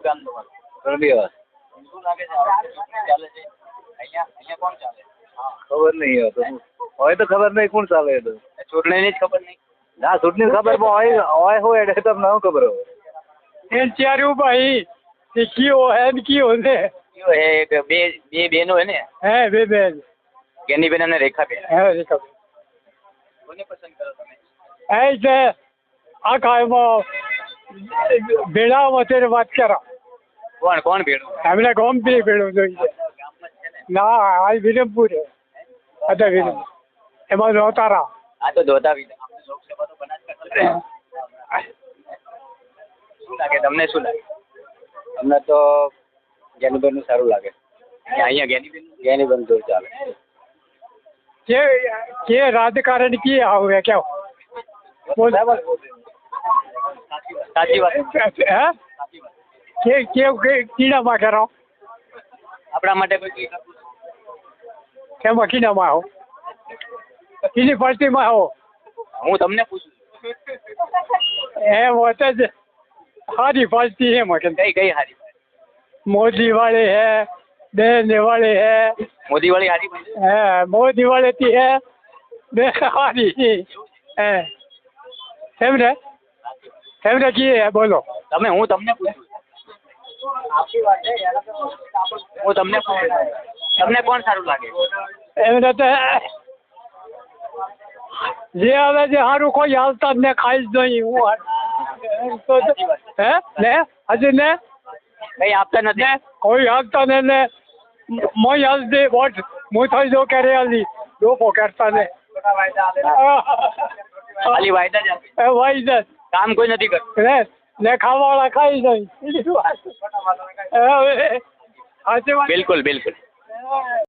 ગામ તમારું? ગરબીવાસ. શું લાગે છે આ વખતે ચૂંટણી ચાલે છે અહીંયા કોણ ચાલે? હા, ખબર નહીં હવે તો. હોય તો ખબર નહીં કોણ ચાલે એ તો. ચૂંટણીની જ ખબર નહીં. ના ચૂંટણી ખબર પણ હોય એટલે તમને ન ખબર હોય. ચાર્યું ભાઈ તે કયો હે ને કયો ને કયો હે? એક બે બેનો હે ને? હે બે બેન જ્ઞાનીબેન અને રેખાબેન. હે રેખા કોને પસંદ કરો તમે? એ છે આખા એમાં ભેળામાં અત્યારે વાત કરો કોણ ભેડું? એમને ગોમતી ભેળું જોઈએ ગામમાં જ છે ને? ના આ વિરમપુર હે હતા વિરમ એમાં રોતારા આ તો ધોતા આપણે લોકસભા તો બનાસકાંઠા. શું લાગે તમને? શું લાગે? અમને તો જ્ઞાનીબેનનું સારું લાગે. અહીંયા જ્ઞાનીબેન તો ચાલે. કે રાજકારણ की આવે क्या બોલ સાચી વાત. હે કે કીડામાં કરો આપણા માટે કોઈ કેમાં કીડામાં આવો કીની પાર્ટીમાં આવો હું તમને પૂછું એમ હોતે જ સારી પાર્ટી है मगन કઈ હારી? मोदी वाले है देने वाले है મોદી વાળી હારી? मोदी वाले की है हारी है हेमरे की है बोलो હું તમને પૂછું તમને કોણ સારું લાગે? એમને તો જે હવે જે સારું કોઈ હાલતા ને ખાઈ જ નહીં હું હે ને હજી ને કઈ આપતા નથી? કોઈ હાલતા ને મોઈ હાલ દે વોટ હું થઈ જો કરે હાલી લોકો કરતા ને ખાલી વાયદા જ આપે. એ ભાઈ જ કામ કોઈ નથી કરતું. ને ખાવાવાળા ખાઈ જાય બિલકુલ.